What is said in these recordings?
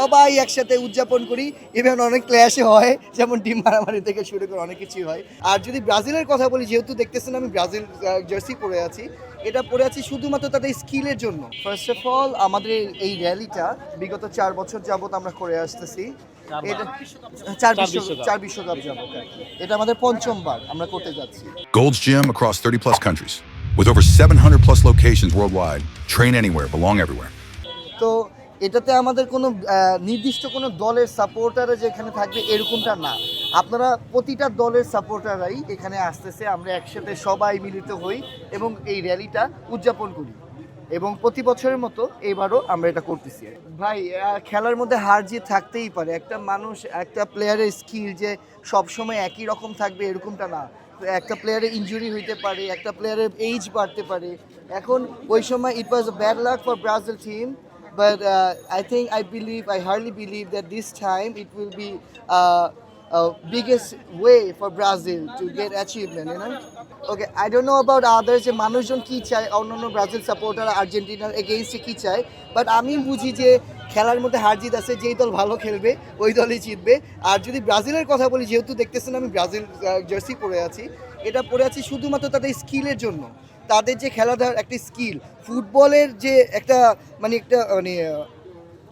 সবাই একসাথে উদযাপন করি। ইভেন অনেক ক্ল্যাশে হয়, যেমন টিম মারামারি থেকে শুরু করে অনেক কিছুই হয়। আর যদি ব্রাজিলের কথা বলি, যেহেতু দেখতেছেন আমি ব্রাজিল জার্সি পরে আছি, এটা পরে আছি শুধুমাত্র তাদের স্কিলের জন্য। ফার্স্ট অফ অল আমাদের এই র্যালিটা বিগত 4 বছর যাবত আমরা করে আসতেছি। এটা চার বিশ্বকাপ যাবত আর কি। এটা আমাদের পঞ্চমবার আমরা করতে যাচ্ছি। Gold's Gym across 30 plus countries. With over 700 plus locations worldwide, train anywhere, belong everywhere. তো এটাতে আমাদের কোনো নির্দিষ্ট কোনো দলের সাপোর্টার যেখানে থাকবে এরকমটা না। আপনারা প্রতিটা দলের সাপোর্টাররাই এখানে আসতেছে, আমরা একসাথে সবাই মিলিত হই এবং এই র্যালিটা উদযাপন করি। এবং প্রতি বছরের মতো এবারও আমরা এটা করতেছি। ভাই খেলার মধ্যে হার জিত থাকতেই পারে, একটা মানুষ একটা প্লেয়ারের স্কিল যে সবসময় একই রকম থাকবে এরকমটা না। একটা প্লেয়ারের ইনজুরি হইতে পারে, একটা প্লেয়ারের এইজ বাড়তে পারে। এখন ওই সময় it was a bad luck for Brazil team, but I hardly believe that this time it will be biggest way for Brazil to get achievement, you know. Okay, I don't know about others যে মানুষজন কি চায়, অন্যান্য Brazil supporter আর্জেন্টিনার এগেইনস্টে কি চায়, but আমি বুঝি যে খেলার মধ্যে হার জিত আছে, যেই দল ভালো খেলবে ওই দলই জিতবে। আর যদি ব্রাজিলের কথা বলি, যেহেতু দেখতেছেন আমি ব্রাজিল জার্সি পরে আছি, এটা পরে আছি শুধুমাত্র তাদের স্কিলের জন্য। তাদের যে খেলাধুলার একটা স্কিল, ফুটবলের যে একটা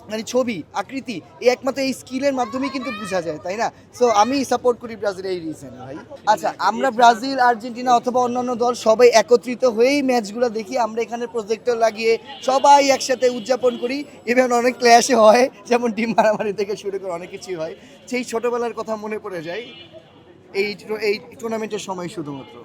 মানে ছবি আকৃতি, এই একমাত্র এই স্কিলের মাধ্যমেই কিন্তু বোঝা যায়, তাই না? সো আমি সাপোর্ট করি ব্রাজিল এই রিজন ভাই। আচ্ছা, আমরা ব্রাজিল আর্জেন্টিনা অথবা অন্যান্য দল সবাই একত্রিত হয়েই ম্যাচগুলো দেখি। আমরা এখানে প্রজেক্টর লাগিয়ে সবাই একসাথে উদযাপন করি। ইভেন অনেক ক্ল্যাশে হয়, যেমন টিম মারামারি থেকে শুরু করে অনেক কিছুই হয়। সেই ছোটোবেলার কথা মনে পড়ে যায় এই টুর্নামেন্টের সময় শুধুমাত্র।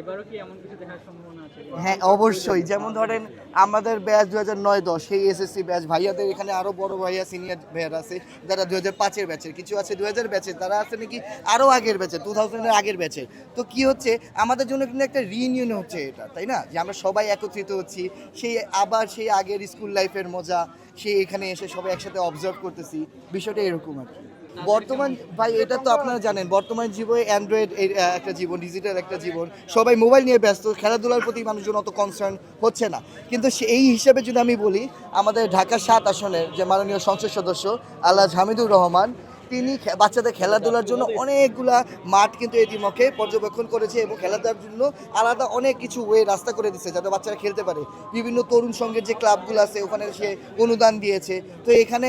এবারও কি এমন কিছু দেখার সম্ভাবনা আছে? হ্যাঁ, অবশ্যই। যেমন ধরেন আমাদের ব্যাচ 2009-10 সেই এসএসসি ব্যাচ, ভাইয়াদের এখানে আরও বড় ভাইয়া সিনিয়র ভাইয়ারা আছে যারা 2005-এর ব্যাচের, কিছু আছে 2000 ব্যাচের, তারা আছে নাকি আরও আগের ব্যাচের, 2000-এর আগের ব্যাচের। তো কি হচ্ছে, আমাদের জন্য কিন্তু একটা রিইউনিয়ন হচ্ছে এটা, তাই না? যে আমরা সবাই একত্রিত হচ্ছি, সেই আগের স্কুল লাইফের মজা সেই এখানে এসে সবাই একসাথে অবজার্ভ করতেছি। বিষয়টা এরকম আর কি। বর্তমান ভাই এটা তো আপনারা জানেন, বর্তমান জীবনে অ্যান্ড্রয়েড একটা জীবন, ডিজিটাল একটা জীবন, সবাই মোবাইল নিয়ে ব্যস্ত, খেলাধুলার প্রতি মানুষজন অত কনসার্ন হচ্ছে না। কিন্তু এই হিসেবে যদি আমি বলি, আমাদের ঢাকা 7 আসনের যে মাননীয় সংসদ সদস্য আলহাজ হামিদুর রহমান, তিনি বাচ্চাদের খেলাধুলার জন্য অনেকগুলা মাঠ কিন্তু এটিমকে পর্যবেক্ষণ করেছে এবং খেলাধুলার জন্য আলাদা অনেক কিছু রাস্তা করে দিচ্ছে যাতে বাচ্চারা খেলতে পারে। বিভিন্ন তরুণ সংঘের যে ক্লাবগুলো আছে ওখানে সে অনুদান দিয়েছে। তো এখানে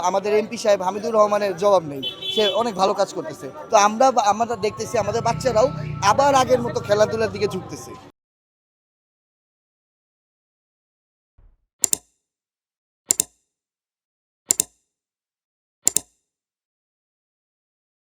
আমাদের এমপি সাহেব হামিদুর রহমানের জবাব নেই, সে অনেক ভালো কাজ করতেছে। তো আমরা দেখতেছি আমাদের বাচ্চারাও আবার আগের মতো খেলাধুলার দিকে ঝুঁকতেছে।